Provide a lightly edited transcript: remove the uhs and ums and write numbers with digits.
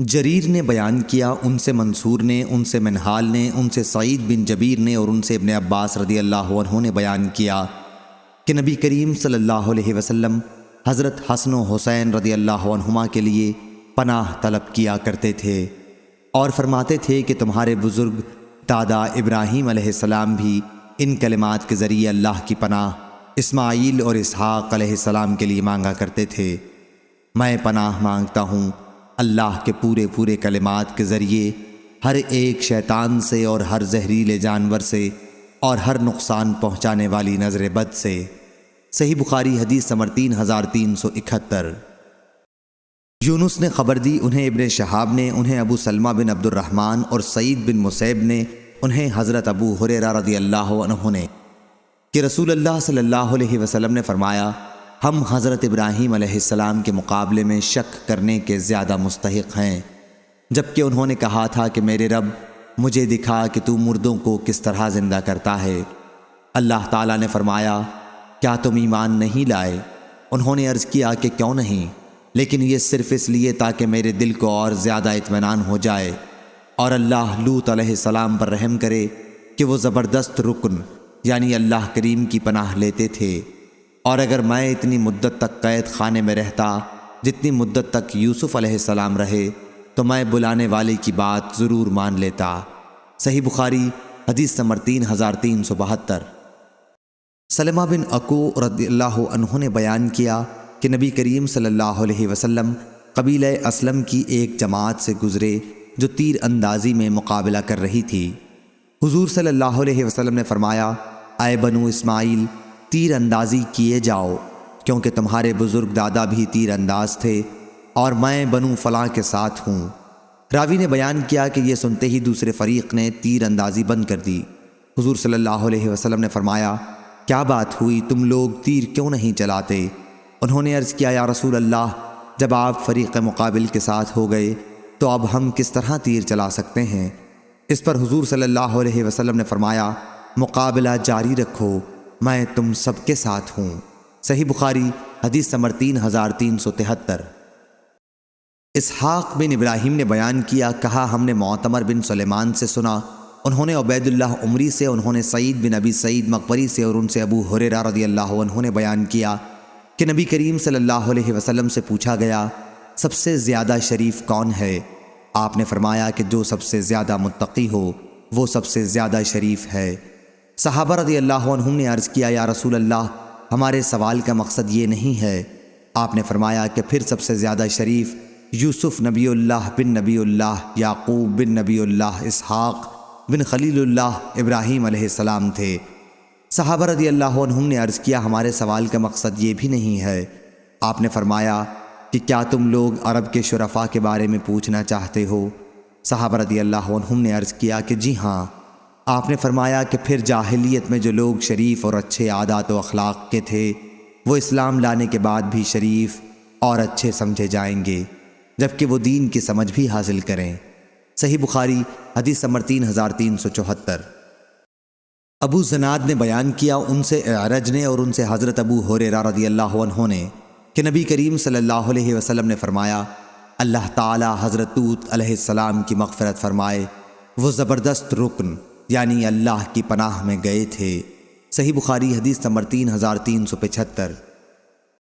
جریر نے بیان کیا، ان سے منصور نے، ان سے منہال نے، ان سے سعید بن جبیر نے اور ان سے ابن عباس رضی اللہ عنہ نے بیان کیا کہ نبی کریم صلی اللہ علیہ وسلم حضرت حسن و حسین رضی اللہ عنہما کے لیے پناہ طلب کیا کرتے تھے اور فرماتے تھے کہ تمہارے بزرگ دادا ابراہیم علیہ السلام بھی ان کلمات کے ذریعے اللہ کی پناہ اسماعیل اور اسحاق علیہ السلام کے لیے مانگا کرتے تھے۔ میں پناہ مانگتا ہوں اللہ کے پورے کلمات کے ذریعے ہر ایک شیطان سے اور ہر زہریلے جانور سے اور ہر نقصان پہنچانے والی نظر بد سے۔ صحیح بخاری حدیث نمبر 3371۔ یونس نے خبر دی، انہیں ابن شہاب نے، انہیں ابو سلمہ بن عبد الرحمن اور سعید بن مسیب نے، انہیں حضرت ابو ہریرہ رضی اللہ عنہ نے کہ رسول اللہ صلی اللہ علیہ وسلم نے فرمایا، ہم حضرت ابراہیم علیہ السلام کے مقابلے میں شک کرنے کے زیادہ مستحق ہیں، جبکہ انہوں نے کہا تھا کہ میرے رب مجھے دکھا کہ تو مردوں کو کس طرح زندہ کرتا ہے۔ اللہ تعالیٰ نے فرمایا، کیا تم ایمان نہیں لائے؟ انہوں نے عرض کیا کہ کیوں نہیں، لیکن یہ صرف اس لیے تاکہ میرے دل کو اور زیادہ اطمینان ہو جائے اور اللہ لوط علیہ السلام پر رحم کرے کہ وہ زبردست رکن یعنی اللہ کریم کی پناہ لیتے تھے، اور اگر میں اتنی مدت تک قید خانے میں رہتا جتنی مدت تک یوسف علیہ السلام رہے تو میں بلانے والے کی بات ضرور مان لیتا۔ صحیح بخاری حدیث نمبر 3372۔ سلمہ بن اکو رضی اللہ عنہ نے بیان کیا کہ نبی کریم صلی اللہ علیہ وسلم قبیلہ اسلم کی ایک جماعت سے گزرے جو تیر اندازی میں مقابلہ کر رہی تھی۔ حضور صلی اللہ علیہ وسلم نے فرمایا، اے بنو اسماعیل، تیر اندازی کیے جاؤ، کیونکہ تمہارے بزرگ دادا بھی تیر انداز تھے اور میں بنو فلاں کے ساتھ ہوں۔ راوی نے بیان کیا کہ یہ سنتے ہی دوسرے فریق نے تیر اندازی بند کر دی۔ حضور صلی اللہ علیہ وسلم نے فرمایا، کیا بات ہوئی، تم لوگ تیر کیوں نہیں چلاتے؟ انہوں نے عرض کیا، یا رسول اللہ، جب آپ فریق مقابل کے ساتھ ہو گئے تو اب ہم کس طرح تیر چلا سکتے ہیں؟ اس پر حضور صلی اللہ علیہ وسلم نے فرمایا، مقابلہ جاری رکھو، میں تم سب کے ساتھ ہوں۔ صحیح بخاری حدیث نمبر 3373۔ اسحاق بن ابراہیم نے بیان کیا، کہا ہم نے معتمر بن سلیمان سے سنا، انہوں نے عبید اللہ عمری سے، انہوں نے سعید بن ابی سعید مقبری سے اور ان سے ابو ہریرہ رضی اللہ عنہ نے بیان کیا کہ نبی کریم صلی اللہ علیہ وسلم سے پوچھا گیا، سب سے زیادہ شریف کون ہے؟ آپ نے فرمایا کہ جو سب سے زیادہ متقی ہو وہ سب سے زیادہ شریف ہے۔ صحابہ رضی اللہ عنہم نے عرض کیا، یا رسول اللہ، ہمارے سوال کا مقصد یہ نہیں ہے۔ آپ نے فرمایا کہ پھر سب سے زیادہ شریف یوسف نبی اللہ بن نبی اللہ، یعقوب بن نبی اللہ، اسحاق بن خلیل اللہ، ابراہیم علیہ السلام تھے۔ صحابہ رضی اللہ عنہم نے عرض کیا، ہمارے سوال کا مقصد یہ بھی نہیں ہے۔ آپ نے فرمایا کہ کیا تم لوگ عرب کے شرفاء کے بارے میں پوچھنا چاہتے ہو؟ صحابہ رضی اللہ عنہم نے عرض کیا کہ جی ہاں۔ آپ نے فرمایا کہ پھر جاہلیت میں جو لوگ شریف اور اچھے عادات و اخلاق کے تھے وہ اسلام لانے کے بعد بھی شریف اور اچھے سمجھے جائیں گے، جبکہ وہ دین کی سمجھ بھی حاصل کریں۔ صحیح بخاری حدیث نمبر 3374۔ ابو زناد نے بیان کیا، ان سے اعرج نے اور ان سے حضرت ابو ہریرہ رضی اللہ عنہ نے کہ نبی کریم صلی اللہ علیہ وسلم نے فرمایا، اللہ تعالی حضرت لوط علیہ السلام کی مغفرت فرمائے، وہ زبردست رکن یعنی اللہ کی پناہ میں گئے تھے۔ صحیح بخاری حدیث نمبر 3375۔